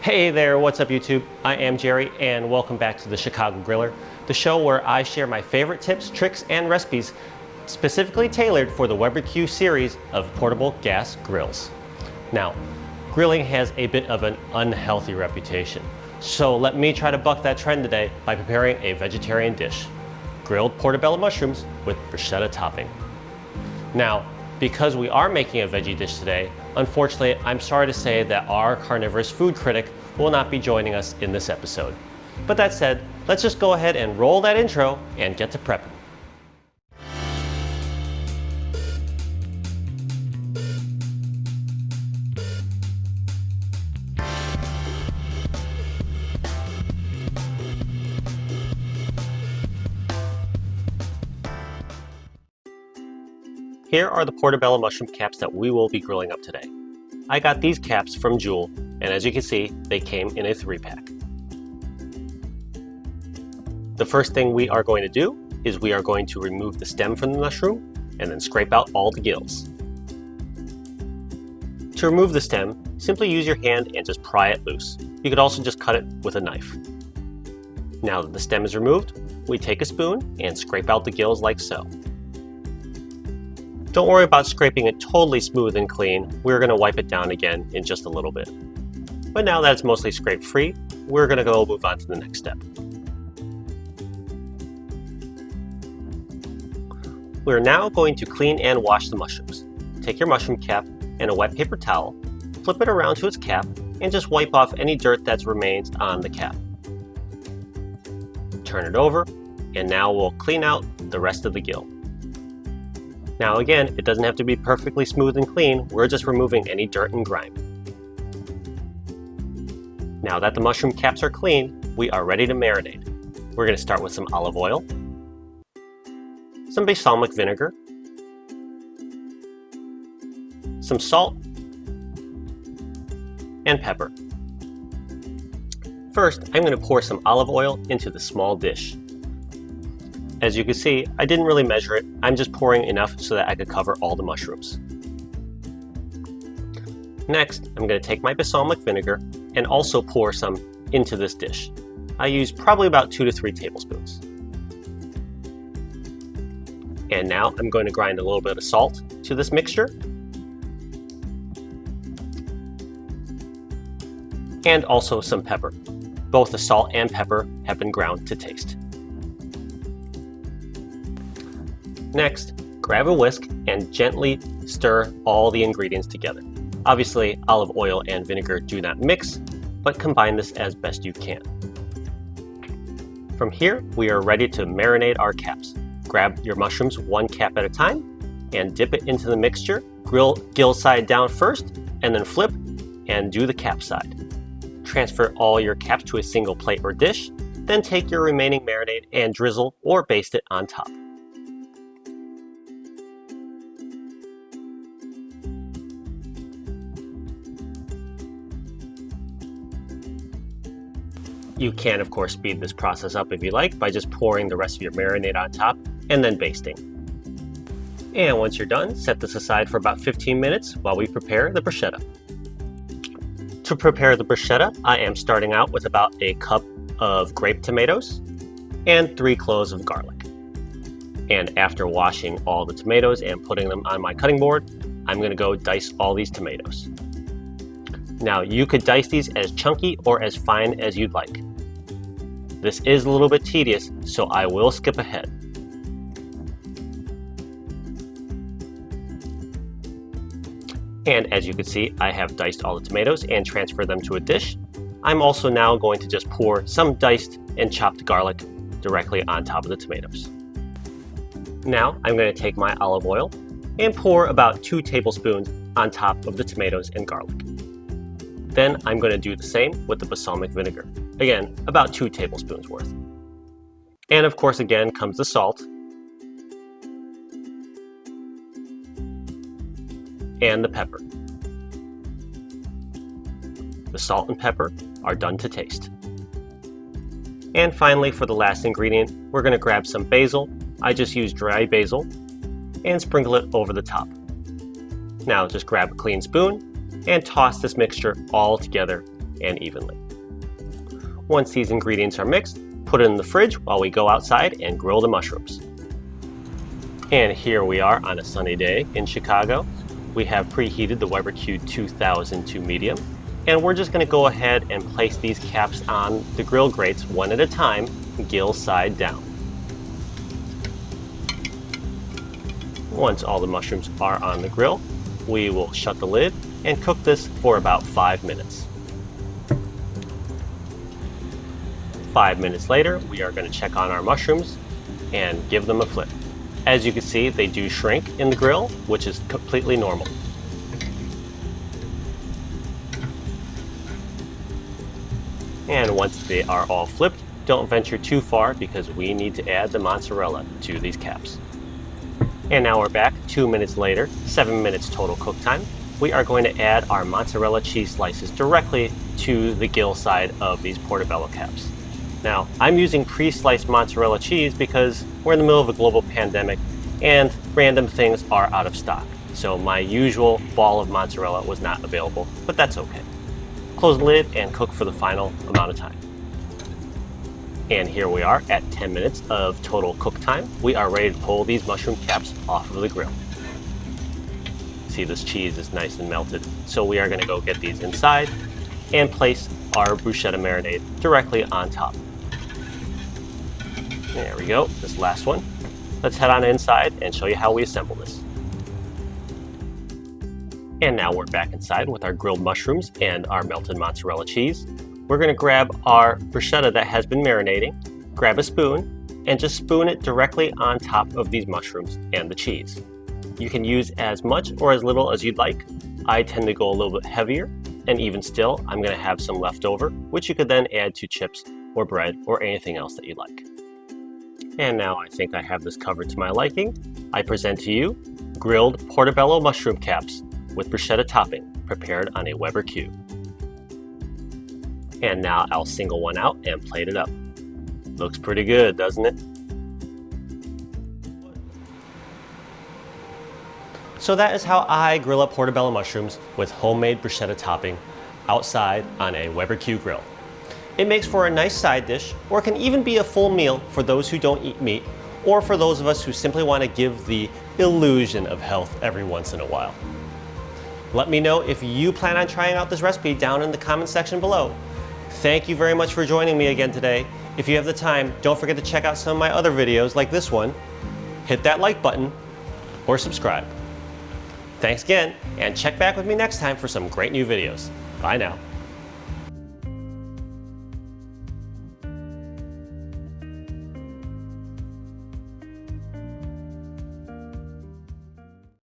Hey there, what's up YouTube? I am Jerry and welcome back to the Chicago Griller, the show where I share my favorite tips, tricks, and recipes specifically tailored for the Weber-Q series of portable gas grills. Now, grilling has a bit of an unhealthy reputation, so let me try to buck that trend today by preparing a vegetarian dish, grilled portobello mushrooms with bruschetta topping. Now, because we are making a veggie dish today, unfortunately, I'm sorry to say that our carnivorous food critic will not be joining us in this episode. But that said, let's just go ahead and roll that intro and get to prepping. Here are the portobello mushroom caps that we will be grilling up today. I got these caps from Jewel, and as you can see, they came in a 3-pack. The first thing we are going to do is we are going to remove the stem from the mushroom and then scrape out all the gills. To remove the stem, simply use your hand and just pry it loose. You could also just cut it with a knife. Now that the stem is removed, we take a spoon and scrape out the gills like so. Don't worry about scraping it totally smooth and clean. We're going to wipe it down again in just a little bit. But now that it's mostly scrape free, we're going to go move on to the next step. We're now going to clean and wash the mushrooms. Take your mushroom cap and a wet paper towel, flip it around to its cap, and just wipe off any dirt that remains on the cap. Turn it over, and now we'll clean out the rest of the gill. Now again, it doesn't have to be perfectly smooth and clean, we're just removing any dirt and grime. Now that the mushroom caps are clean, we are ready to marinate. We're going to start with some olive oil, some balsamic vinegar, some salt, and pepper. First, I'm going to pour some olive oil into the small dish. As you can see, I didn't really measure it, I'm just pouring enough so that I could cover all the mushrooms. Next, I'm going to take my balsamic vinegar and also pour some into this dish. I use probably about 2 to 3 tablespoons. And now I'm going to grind a little bit of salt to this mixture. And also some pepper. Both the salt and pepper have been ground to taste. Next, grab a whisk and gently stir all the ingredients together. Obviously, olive oil and vinegar do not mix, but combine this as best you can. From here, we are ready to marinate our caps. Grab your mushrooms 1 cap at a time and dip it into the mixture. Grill gill side down first, and then flip and do the cap side. Transfer all your caps to a single plate or dish, then take your remaining marinade and drizzle or baste it on top. You can, of course, speed this process up if you like by just pouring the rest of your marinade on top and then basting. And once you're done, set this aside for about 15 minutes while we prepare the bruschetta. To prepare the bruschetta, I am starting out with about a cup of grape tomatoes and 3 cloves of garlic. And after washing all the tomatoes and putting them on my cutting board, I'm going to go dice all these tomatoes. Now, you could dice these as chunky or as fine as you'd like. This is a little bit tedious, so I will skip ahead. And as you can see, I have diced all the tomatoes and transferred them to a dish. I'm also now going to just pour some diced and chopped garlic directly on top of the tomatoes. Now, I'm going to take my olive oil and pour about 2 tablespoons on top of the tomatoes and garlic. Then I'm going to do the same with the balsamic vinegar. Again, about 2 tablespoons worth. And of course, again, comes the salt and the pepper. The salt and pepper are done to taste. And finally, for the last ingredient, we're going to grab some basil. I just use dry basil and sprinkle it over the top. Now just grab a clean spoon and toss this mixture all together and evenly. Once these ingredients are mixed, put it in the fridge while we go outside and grill the mushrooms. And here we are on a sunny day in Chicago. We have preheated the Weber Q2000 to medium, and we're just going to go ahead and place these caps on the grill grates one at a time, gill side down. Once all the mushrooms are on the grill, we will shut the lid and cook this for about 5 minutes. 5 minutes later, we are going to check on our mushrooms and give them a flip. As you can see, they do shrink in the grill, which is completely normal. And once they are all flipped, don't venture too far because we need to add the mozzarella to these caps. And now we're back 2 minutes later, 7 minutes total cook time. We are going to add our mozzarella cheese slices directly to the gill side of these Portabello caps. Now, I'm using pre-sliced mozzarella cheese because we're in the middle of a global pandemic and random things are out of stock. So my usual ball of mozzarella was not available, but that's okay. Close the lid and cook for the final amount of time. And here we are at 10 minutes of total cook time. We are ready to pull these mushroom caps off of the grill. See, this cheese is nice and melted. So we are going to go get these inside and place our bruschetta marinade directly on top. There we go, this last one. Let's head on inside and show you how we assemble this. And now we're back inside with our grilled mushrooms and our melted mozzarella cheese. We're going to grab our bruschetta that has been marinating, grab a spoon, and just spoon it directly on top of these mushrooms and the cheese. You can use as much or as little as you'd like. I tend to go a little bit heavier, and even still, I'm going to have some left over, which you could then add to chips or bread or anything else that you'd like. And now I think I have this covered to my liking. I present to you grilled Portabello mushroom caps with bruschetta topping prepared on a Weber Q. And now I'll single one out and plate it up. Looks pretty good, doesn't it? So that is how I grill up Portabello mushrooms with homemade bruschetta topping outside on a Weber Q grill. It makes for a nice side dish, or can even be a full meal for those who don't eat meat, or for those of us who simply want to give the illusion of health every once in a while. Let me know if you plan on trying out this recipe down in the comment section below. Thank you very much for joining me again today. If you have the time, don't forget to check out some of my other videos like this one. Hit that like button or subscribe. Thanks again, and check back with me next time for some great new videos. Bye now.